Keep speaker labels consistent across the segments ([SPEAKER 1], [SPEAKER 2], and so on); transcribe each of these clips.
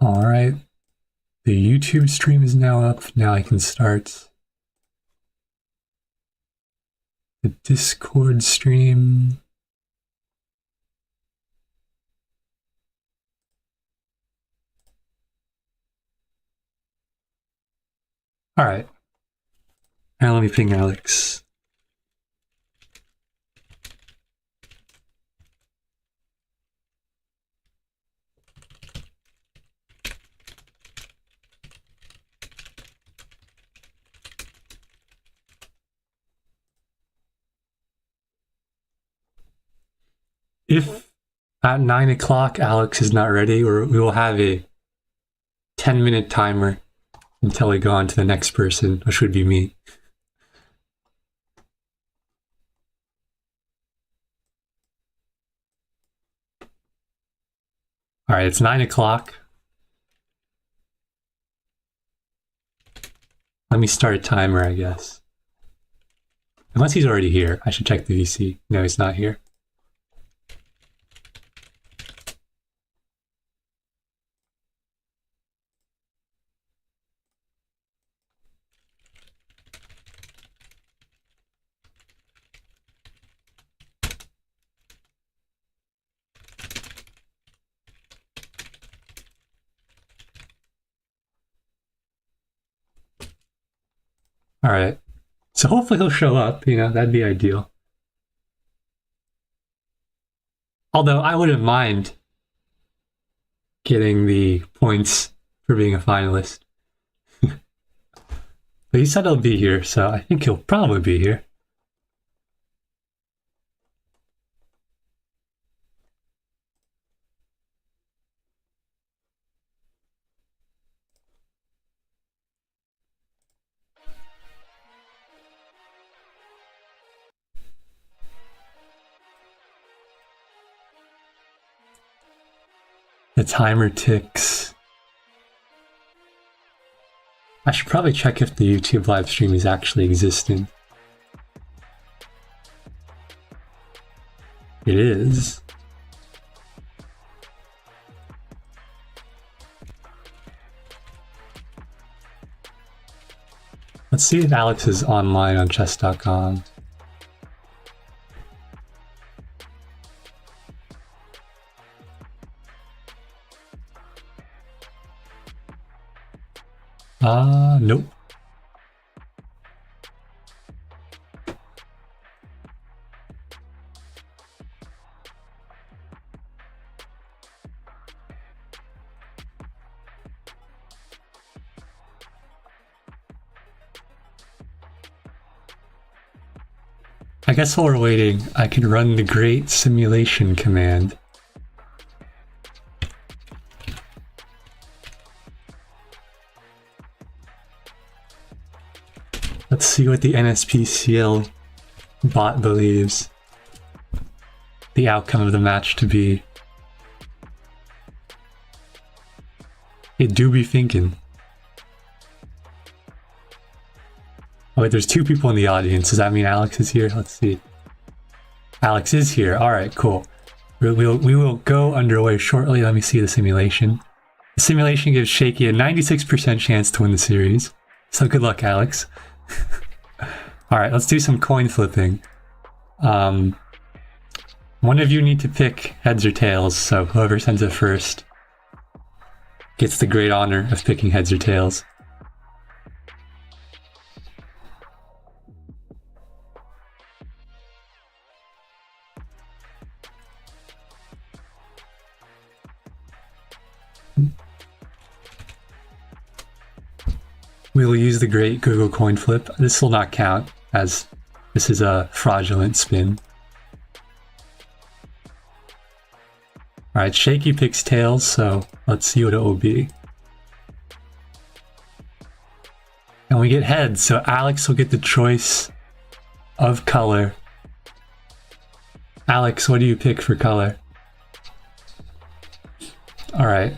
[SPEAKER 1] All right. The YouTube stream is now up. Now I can start the Discord stream. All right. Now let me ping Alex. If at 9 o'clock Alex is not ready, we will have a 10-minute timer until we go on to the next person, which would be me. All right, it's 9 o'clock. Let me start a timer, I guess. Unless he's already here. I should check the VC. No, he's not here. All right. So hopefully he'll show up, you know, that'd be ideal. Although I wouldn't mind getting the points for being a finalist. But he said he'll be here, so I think he'll probably be here. The timer ticks. I should probably check if the YouTube live stream is actually existing. It is. Let's see if Alex is online on chess.com. Nope. I guess while we're waiting, I can run the great simulation command. Let's see what the NSPCL bot believes the outcome of the match to be. It do be thinking. Oh wait, there's two people in the audience. Does that mean Alex is here? Let's see. Alex is here. All right, cool. We will go underway shortly. Let me see the simulation. The simulation gives Shaky a 96% chance to win the series. So good luck, Alex. All right, let's do some coin flipping. One of you need to pick heads or tails, so whoever sends it first gets the great honor of picking heads or tails. We will use the great Google coin flip. This will not count, as this is a fraudulent spin. Alright, Shaky picks tails, so let's see what it will be. And we get heads, so Alex will get the choice of color. Alex, what do you pick for color? Alright,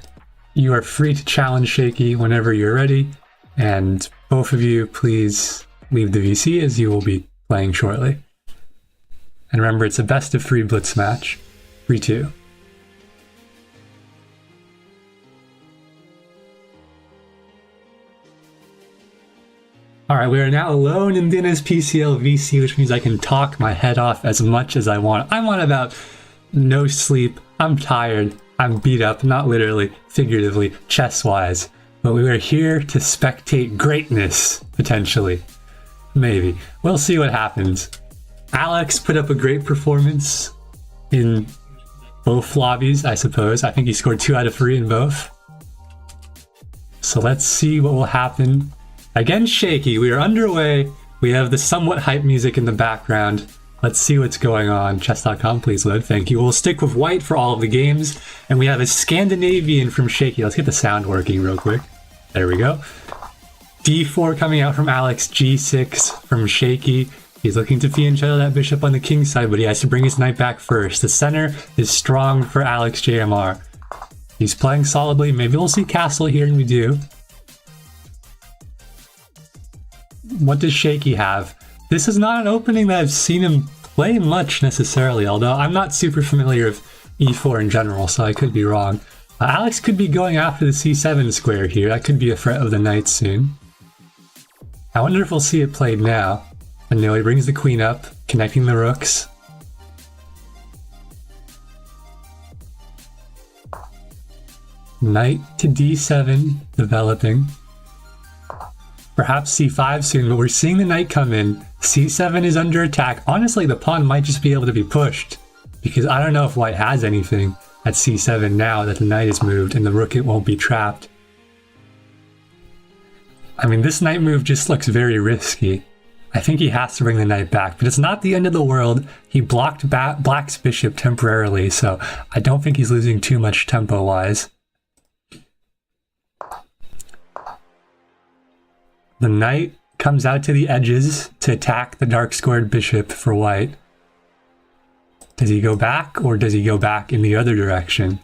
[SPEAKER 1] you are free to challenge Shaky whenever you're ready. And both of you, please leave the VC as you will be playing shortly. And remember, it's a best of 3 Blitz match. 3-2. Alright, we are now alone in Dinner's PCL VC, which means I can talk my head off as much as I want. I'm on about no sleep. I'm tired. I'm beat up, not literally, figuratively, chess-wise. But we are here to spectate greatness, potentially. Maybe. We'll see what happens. Alex put up a great performance in both lobbies, I suppose. I think he scored 2 out of 3 in both. So let's see what will happen. Against Shaky, we are underway. We have the somewhat hype music in the background. Let's see what's going on. Chess.com, please load. Thank you. We'll stick with white for all of the games. And we have a Scandinavian from Shaky. Let's get the sound working real quick. There we go. D4 coming out from Alex. G6 from Shaky. He's looking to fianchetto that bishop on the king side, but he has to bring his knight back first. The center is strong for AlexJMR. He's playing solidly. Maybe we'll see castle here, and we do. What does Shaky have? This is not an opening that I've seen him play much necessarily, although I'm not super familiar with e4 in general, so I could be wrong. Alex could be going after the c7 square here. That could be a threat of the knight soon. I wonder if we'll see it played now. And now he brings the queen up, connecting the rooks. Knight to d7, developing. Perhaps c5 soon, but we're seeing the knight come in. c7 is under attack. Honestly, the pawn might just be able to be pushed, because I don't know if white has anything at c7 now that the knight is moved and the rook it won't be trapped. I mean, this knight move just looks very risky. I think he has to bring the knight back, but it's not the end of the world. He blocked Black's bishop temporarily, so I don't think he's losing too much tempo-wise. The knight comes out to the edges to attack the dark-squared bishop for white. Does he go back, or does he go back in the other direction,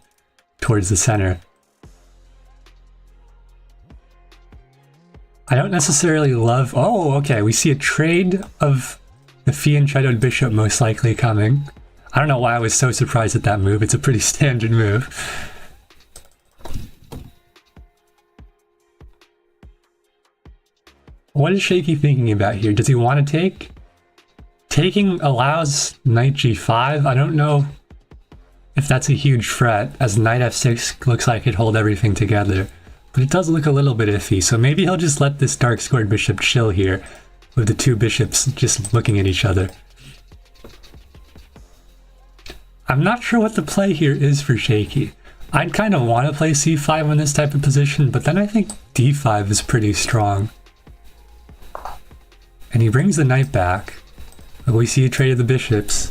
[SPEAKER 1] towards the center? I don't necessarily love... Oh, okay, we see a trade of the fianchettoed bishop most likely coming. I don't know why I was so surprised at that move. It's a pretty standard move. What is Shaky thinking about here? Does he want to take? Taking allows knight g5. I don't know if that's a huge threat, as knight f6 looks like it'd hold everything together. But it does look a little bit iffy, so maybe he'll just let this dark squared bishop chill here, with the two bishops just looking at each other. I'm not sure what the play here is for Shaky. I'd kind of want to play c5 in this type of position, but then I think d5 is pretty strong. And he brings the knight back. But we see a trade of the bishops.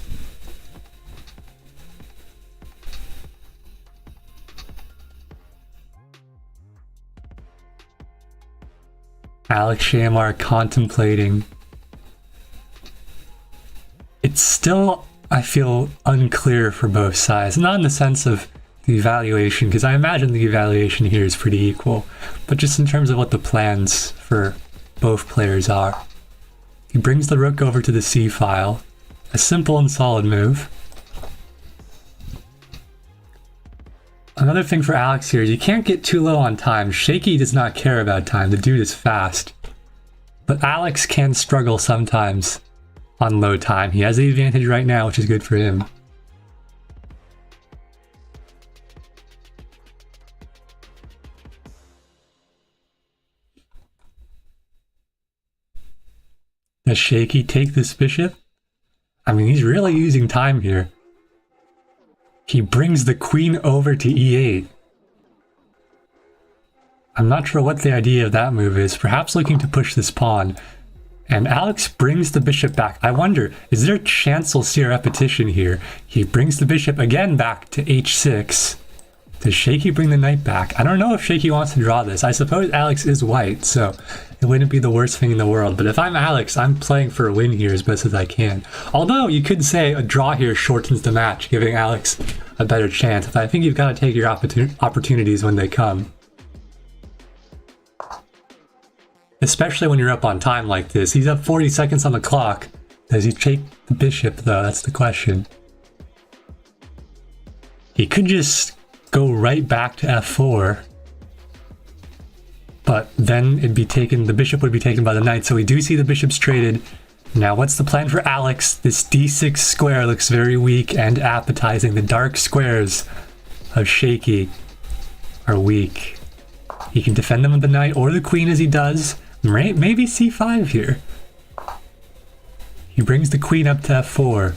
[SPEAKER 1] AlexJMR contemplating. It's still, I feel, unclear for both sides. Not in the sense of the evaluation, because I imagine the evaluation here is pretty equal, but just in terms of what the plans for both players are. He brings the rook over to the c file. A simple and solid move. Another thing for Alex here is you can't get too low on time. Shaky does not care about time. The dude is fast. But Alex can struggle sometimes on low time. He has the advantage right now, which is good for him. Does Shaky take this bishop? I mean, he's really using time here. He brings the queen over to e8. I'm not sure what the idea of that move is. Perhaps looking to push this pawn. And Alex brings the bishop back. I wonder, is there a chance we'll see a repetition here? He brings the bishop again back to h6. Does Shaky bring the knight back? I don't know if Shaky wants to draw this. I suppose Alex is white, so it wouldn't be the worst thing in the world. But if I'm Alex, I'm playing for a win here as best as I can. Although you could say a draw here shortens the match, giving Alex a better chance. But I think you've got to take your opportunities when they come. Especially when you're up on time like this. He's up 40 seconds on the clock. Does he take the bishop though? That's the question. He could just go right back to f4. But but then the bishop would be taken by the knight. So we do see the bishops traded. Now what's the plan for Alex? This d6 square looks very weak and appetizing. The dark squares of Shaky are weak. He can defend them with the knight or the queen as he does. Maybe c5 here. He brings the queen up to f4.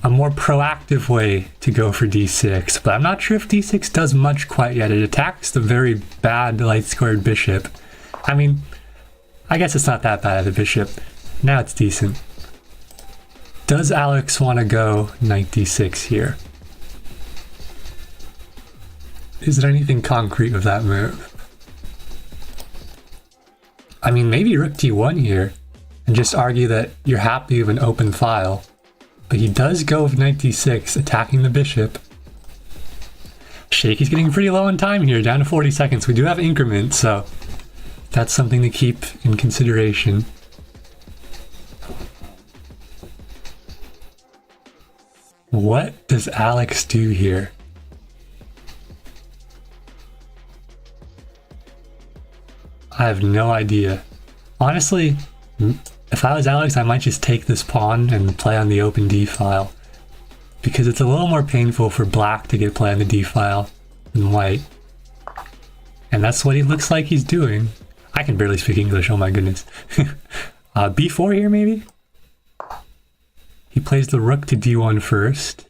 [SPEAKER 1] A more proactive way to go for d6, but I'm not sure if d6 does much quite yet. It attacks the very bad light squared bishop. I mean, I guess it's not that bad of a bishop. Now it's decent. Does Alex want to go knight d6 here? Is there anything concrete with that move? I mean, maybe rook d1 here, and just argue that you're happy with an open file. But he does go with knight d6, attacking the bishop. Shaky's getting pretty low on time here, down to 40 seconds. We do have increment, so that's something to keep in consideration. What does Alex do here? I have no idea. Honestly, if I was Alex, I might just take this pawn and play on the open d file, because it's a little more painful for black to get play on the d file than white. And that's what he looks like he's doing. I can barely speak English, oh my goodness. b4 here maybe? He plays the rook to d1 first.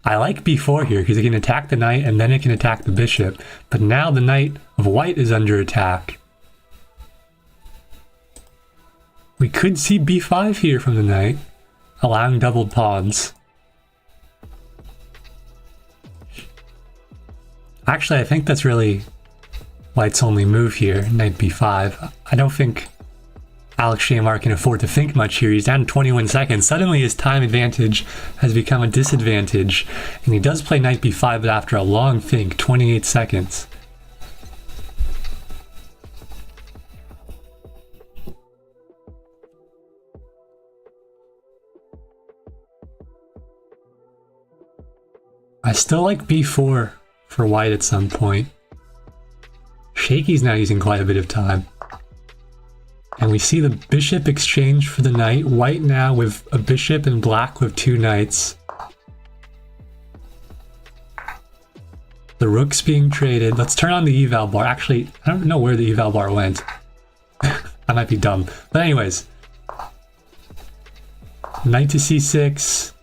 [SPEAKER 1] I like b4 here because it can attack the knight and then it can attack the bishop. But now the knight of white is under attack. We could see b5 here from the knight, allowing doubled pawns. Actually, I think that's really white's only move here, knight b5. I don't think AlexJMR can afford to think much here. He's down to 21 seconds. Suddenly his time advantage has become a disadvantage, and he does play knight b5, but after a long think, 28 seconds. I still like b4 for white at some point. Shaky's now using quite a bit of time. And we see the bishop exchange for the knight. White now with a bishop and black with two knights. The rook's being traded. Let's turn on the eval bar. Actually, I don't know where the eval bar went. I might be dumb. But anyways. Knight to c6.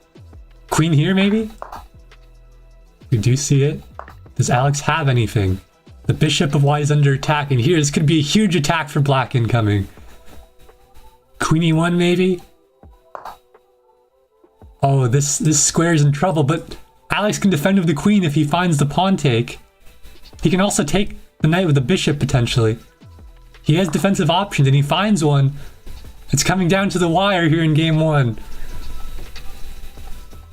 [SPEAKER 1] Queen here maybe? We do see it. Does Alex have anything? The bishop of white is under attack, and here this could be a huge attack for black incoming. Queen e1 maybe? Oh, this square is in trouble, but Alex can defend with the queen if he finds the pawn take. He can also take the knight with the bishop potentially. He has defensive options and he finds one. It's coming down to the wire here in game one.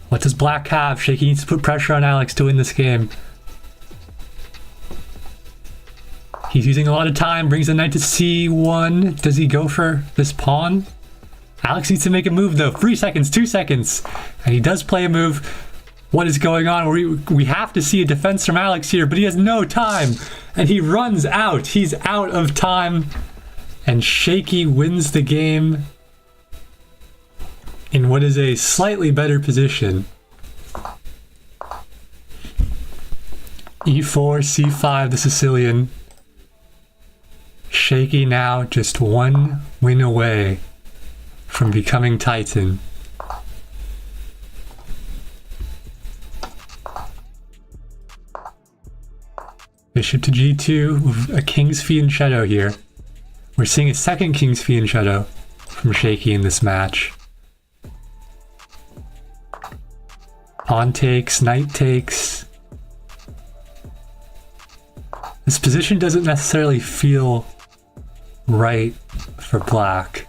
[SPEAKER 1] What does black have? Shaky needs to put pressure on Alex to win this game. He's using a lot of time, brings the knight to c1. Does he go for this pawn? Alex needs to make a move though. 3 seconds, 2 seconds. And he does play a move. What is going on? We have to see a defense from Alex here, but he has no time. And he runs out. He's out of time. And Shaky wins the game in what is a slightly better position. e4, c5, the Sicilian. Shaky now just one win away from becoming Titan. Bishop to g2 with a king's fianchetto here. We're seeing a second king's fianchetto from Shaky in this match. Pawn takes, knight takes. This position doesn't necessarily feel right for black.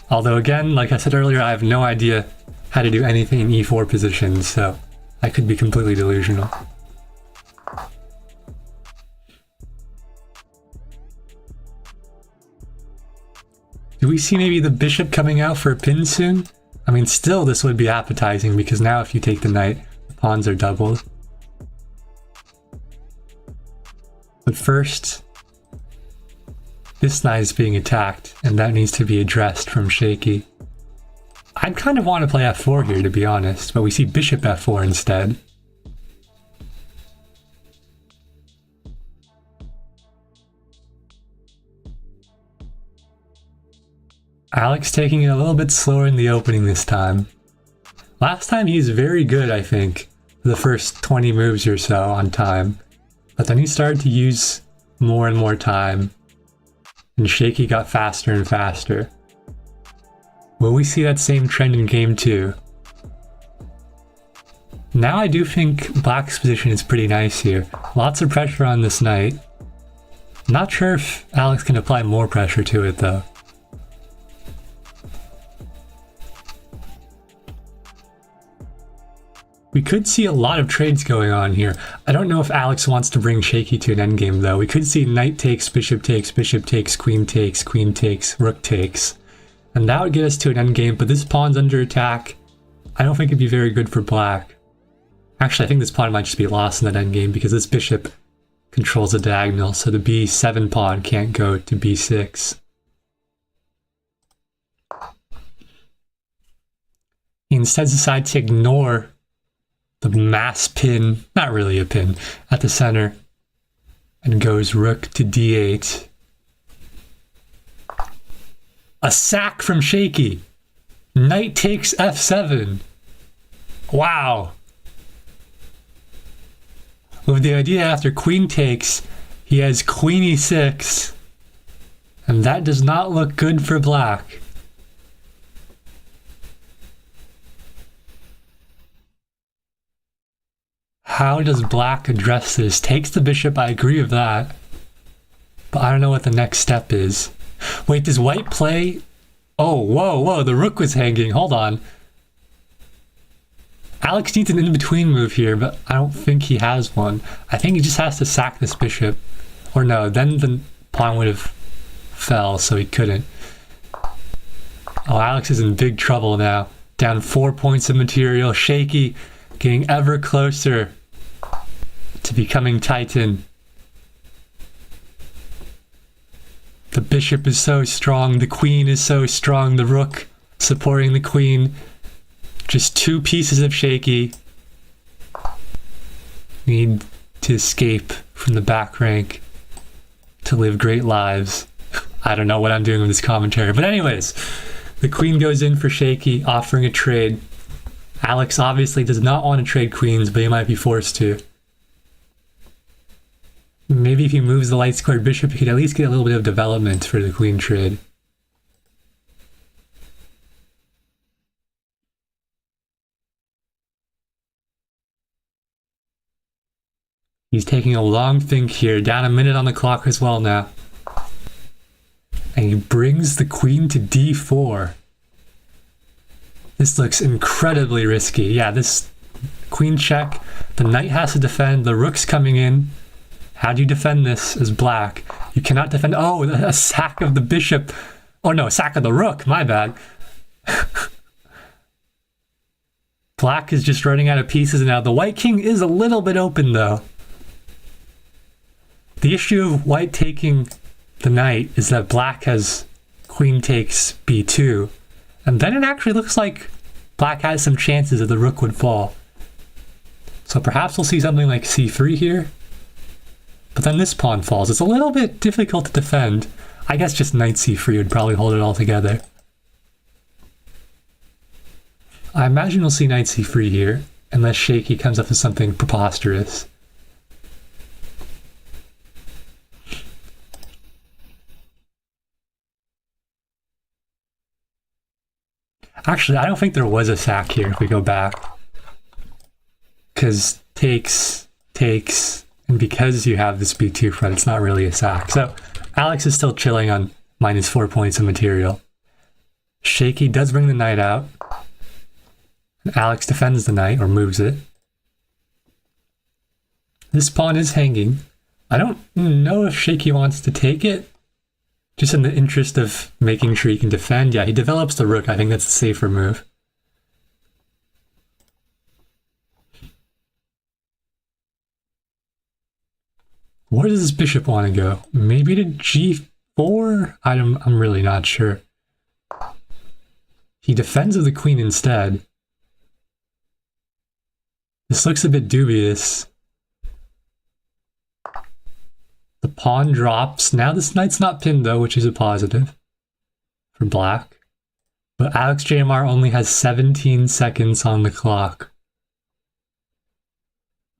[SPEAKER 1] Although again, like I said earlier, I have no idea how to do anything in e4 positions, so I could be completely delusional. Do we see maybe the bishop coming out for a pin soon? I mean, still this would be appetizing because now if you take the knight, the pawns are doubled. But first, this knight is being attacked, and that needs to be addressed from Shaky. I'd kind of want to play f4 here, to be honest, but we see bishop f4 instead. Alex taking it a little bit slower in the opening this time. Last time he was very good, I think, for the first 20 moves or so on time. But then he started to use more and more time, and Shaky got faster and faster. Will we see that same trend in game 2? Now I do think Black's position is pretty nice here. Lots of pressure on this knight. Not sure if Alex can apply more pressure to it though. We could see a lot of trades going on here. I don't know if Alex wants to bring Shaky to an endgame though. We could see knight takes, bishop takes, queen takes, rook takes. And that would get us to an endgame, but this pawn's under attack. I don't think it'd be very good for Black. Actually, I think this pawn might just be lost in that endgame because this bishop controls the diagonal, so the b7 pawn can't go to b6. He instead decides to ignore the mass pin, not really a pin, at the center, and goes rook to d8. A sack from Shaky. Knight takes f7. Wow. With the idea after queen takes, he has queen e6. And that does not look good for Black. How does Black address this? Takes the bishop, I agree with that. But I don't know what the next step is. Wait, does White play? Oh, whoa, the rook was hanging. Hold on. Alex needs an in-between move here, but I don't think he has one. I think he just has to sack this bishop. Or no, then the pawn would have fell, so he couldn't. Oh, Alex is in big trouble now. Down 4 points of material. Shaky getting ever closer to becoming Titan. The bishop is so strong, the queen is so strong, the rook supporting the queen. Just 2 pieces of Shaky. Need to escape from the back rank to live great lives. I don't know what I'm doing with this commentary, but anyways, the queen goes in for Shaky, offering a trade. Alex obviously does not want to trade queens, but he might be forced to. Maybe if he moves the light squared bishop, he could at least get a little bit of development for the queen trade. He's taking a long think here, down a minute on the clock as well now. And he brings the queen to d4. This looks incredibly risky. Yeah, this queen check, the knight has to defend, the rook's coming in. How do you defend this as Black? You cannot defend. Oh, a sack of the bishop. Oh no, a sack of the rook. My bad. Black is just running out of pieces now. The white king is a little bit open though. The issue of white taking the knight is that Black has queen takes b2. And then it actually looks like Black has some chances that the rook would fall. So perhaps we'll see something like c3 here. But then this pawn falls. It's a little bit difficult to defend. I guess just knight c3 would probably hold it all together. I imagine we'll see knight c3 here, unless Shaky comes up with something preposterous. Actually, I don't think there was a sack here if we go back. Because takes, and because you have this b2 front, it's not really a sack. So Alex is still chilling on -4 points of material. Shaky does bring the knight out. And Alex defends the knight, or moves it. This pawn is hanging. I don't know if Shaky wants to take it. Just in the interest of making sure he can defend. Yeah, he develops the rook. I think that's a safer move. Where does this bishop want to go? Maybe to g4? I'm really not sure. He defends with the queen instead. This looks a bit dubious. The pawn drops. Now this knight's not pinned though, which is a positive for black. But AlexJMR only has 17 seconds on the clock.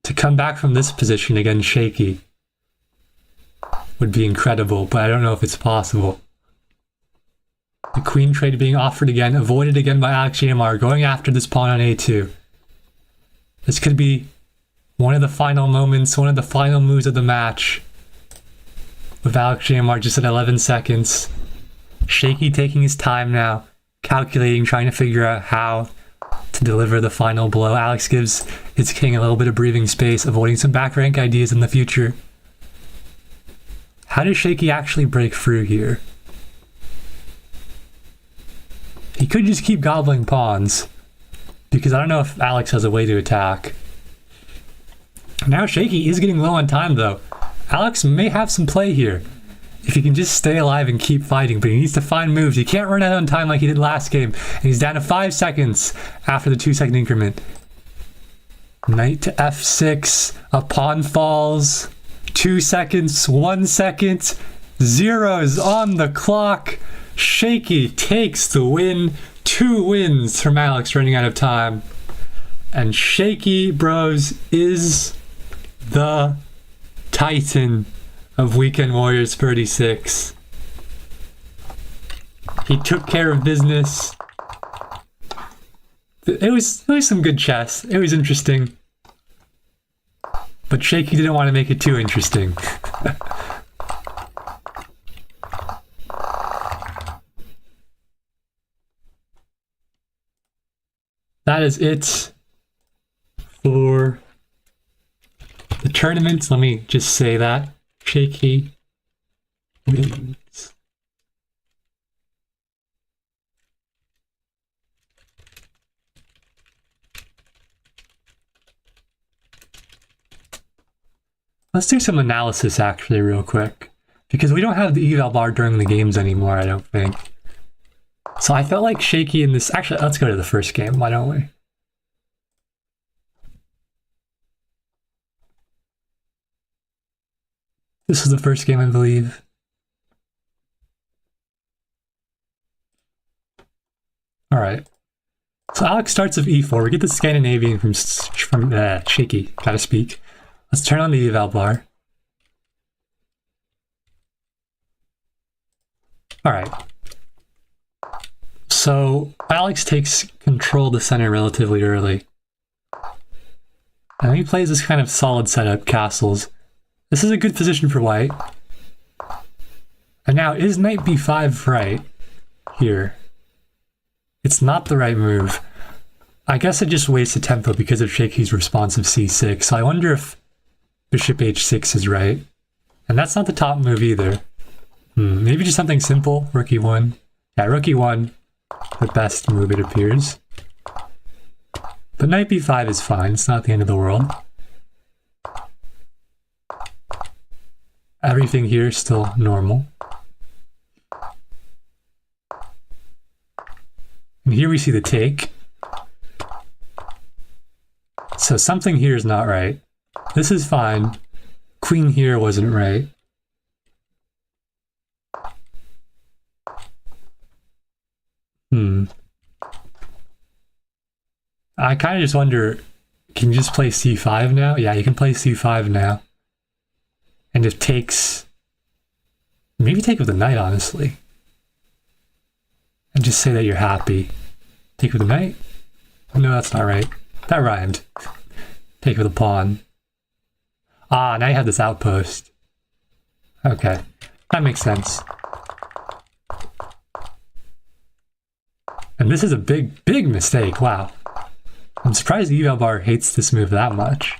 [SPEAKER 1] To come back from this position against Shaky would be incredible, but I don't know if it's possible. The queen trade being offered again, avoided again by AlexJMR, going after this pawn on a2. This could be one of the final moments, one of the final moves of the match. With AlexJMR just at 11 seconds. Shaky taking his time now, calculating, trying to figure out how to deliver the final blow. Alex gives his king a little bit of breathing space, avoiding some back rank ideas in the future. How does Shaky actually break through here? He could just keep gobbling pawns, because I don't know if Alex has a way to attack. Now Shaky is getting low on time though. Alex may have some play here, if he can just stay alive and keep fighting, but he needs to find moves. He can't run out on time like he did last game, and he's down to 5 seconds after the 2-second increment. Knight to f6, a pawn falls, 2 seconds, 1 second, zeros on the clock. Shaky takes the win. 2 wins from Alex running out of time. And Shaky Bros is the Titan of Weekend Warriors 36. He took care of business. It was some good chess. It was interesting. But Shaky didn't want to make it too interesting. That is it for the tournament. Let me just say that. Shaky wins. Let's do some analysis actually real quick, because we don't have the eval bar during the games anymore, I don't think. So I felt like Shaky in this... Actually, let's go to the first game, why don't we? This is the first game, I believe. Alright. So Alex starts with e4. We get the Scandinavian from Shaky, gotta speak. Let's turn on the eval bar. Alright. So Alex takes control of the center relatively early. And he plays this kind of solid setup, castles. This is a good position for white. And now, is knight b5 right here? It's not the right move. I guess it just wastes a tempo because of Shaky's responsive c6. So I wonder if bishop h6 is right. And that's not the top move either. Maybe just something simple, rook e1. Yeah, rook e1, the best move it appears. But knight b5 is fine, it's not the end of the world. Everything here is still normal. And here we see the take. So something here is not right. This is fine. Queen here wasn't right. I kind of just wonder, can you just play c5 now? Yeah, you can play c5 now. And if takes... Maybe take with the knight, honestly. And just say that you're happy. Take with the knight? No, that's not right. That rhymed. Take with a pawn. Ah, now you have this outpost. Okay, that makes sense. And this is a big, big mistake, wow. I'm surprised the eval bar hates this move that much.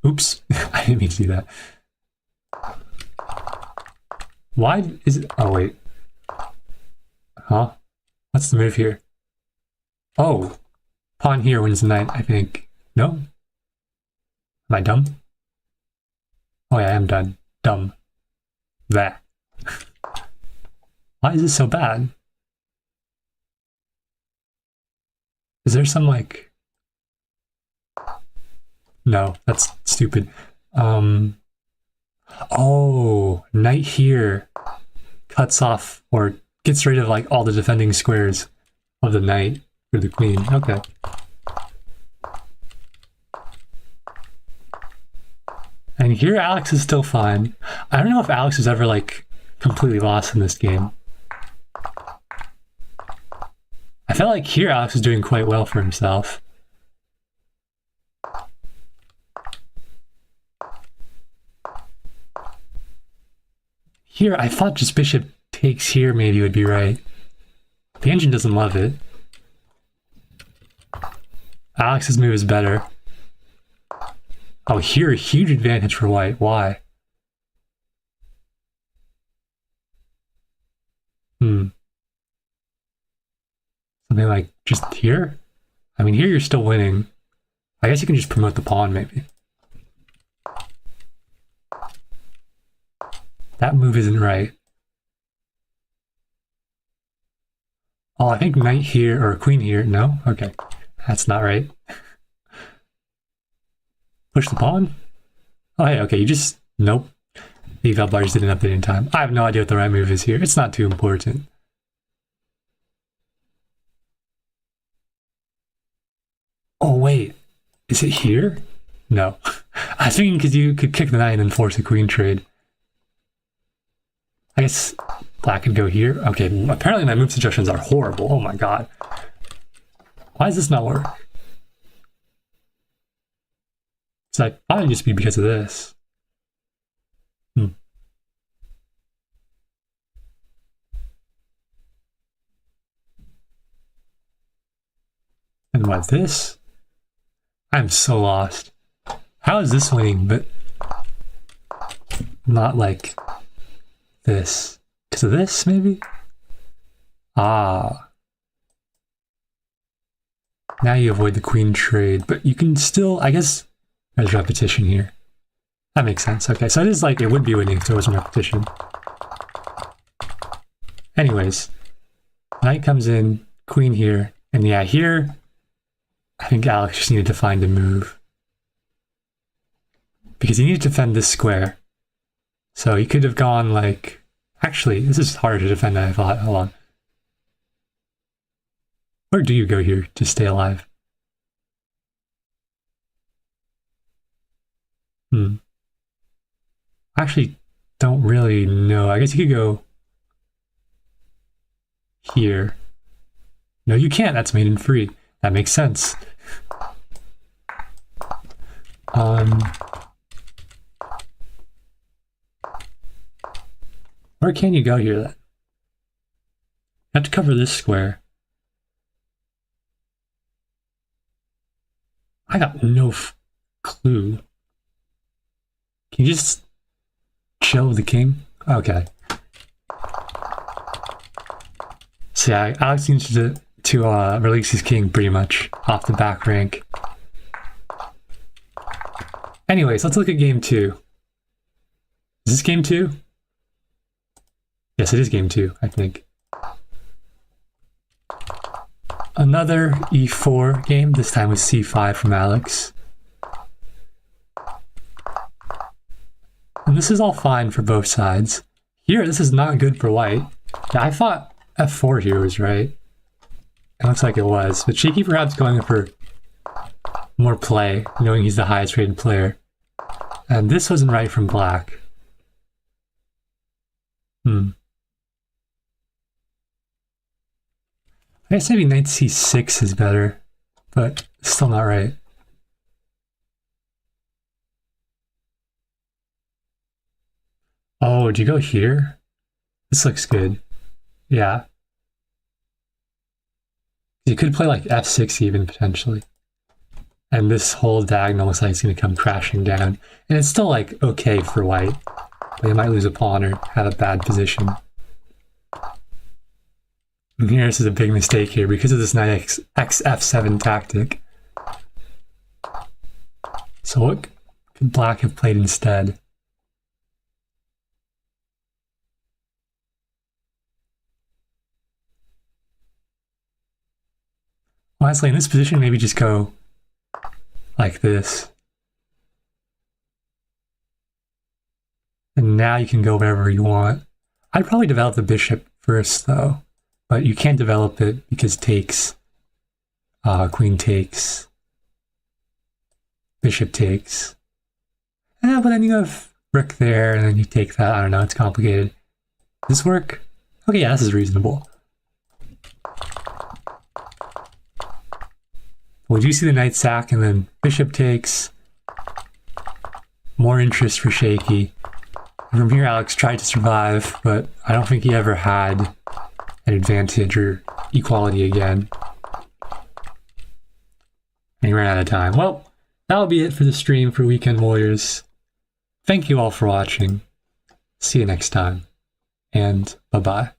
[SPEAKER 1] Oops, I didn't mean to do that. Why is it... Oh, wait. Huh? What's the move here? Oh, pawn here wins the knight, I think. No? Am I dumb? Oh yeah, I am done. Dumb. That. Why is this so bad? Is there some like... No, that's stupid. Oh, knight here cuts off or gets rid of like all the defending squares of the knight or the queen. Okay. And here Alex is still fine. I don't know if Alex is ever like completely lost in this game. I felt like here Alex is doing quite well for himself. Here, I thought just bishop takes here maybe would be right. The engine doesn't love it. Alex's move is better. Oh, here, a huge advantage for white. Why? Something like just here? I mean, here you're still winning. I guess you can just promote the pawn, maybe. That move isn't right. Oh, I think knight here or queen here. No? Okay. That's not right. Push the pawn? Oh, hey, okay, you just... Nope. The eval bars didn't update in time. I have no idea what the right move is here. It's not too important. Oh, wait. Is it here? No. I was thinking because you could kick the knight and then force a queen trade. I guess black could go here. Okay, apparently my move suggestions are horrible. Oh my god. Why does this not work? It's like, probably just be because of this. And what, this? I'm so lost. How is this winning, but not like this? Because of this, maybe? Ah. Now you avoid the queen trade, but you can still, I guess, there's repetition here. That makes sense. Okay, so it is like, it would be winning if there wasn't repetition. Anyways, knight comes in, queen here, and yeah, here, I think Alex just needed to find a move. Because he needed to defend this square. So he could have gone like... Actually, this is harder to defend than I thought. Hold on. Where do you go here to stay alive? I actually don't really know. I guess you could go here. No, you can't. That's maiden free. That makes sense. Where can you go here then? You have to cover this square. I got no clue. Can you just chill with the king? Okay. So yeah, Alex needs to release his king pretty much off the back rank. Anyways, let's look at game 2. Is this game 2? Yes, it is game 2, I think. Another e4 game, this time with c5 from Alex. And this is all fine for both sides. Here, this is not good for white. Yeah, I thought f4 here was right. It looks like it was, but Shaky perhaps going for more play, knowing he's the highest rated player. And this wasn't right from black. I guess maybe knight c6 is better, but still not right. Oh, do you go here? This looks good. Yeah. You could play like f6 even, potentially. And this whole diagonal looks like it's going to come crashing down. And it's still like okay for white, but you might lose a pawn or have a bad position. And here, this is a big mistake here because of this knight x f7 tactic. So what could black have played instead? Honestly, in this position, maybe just go like this. And now you can go wherever you want. I'd probably develop the bishop first, though. But you can't develop it because takes, queen takes, bishop takes. But then you have rook there, and then you take that. I don't know, it's complicated. Does this work? Okay, yeah, this is reasonable. Well, do you see the knight sack, and then bishop takes? More interest for Shaky. From here, Alex tried to survive, but I don't think he ever had an advantage or equality again. And he ran out of time. Well, that'll be it for the stream for Weekend Warriors. Thank you all for watching. See you next time. And bye-bye.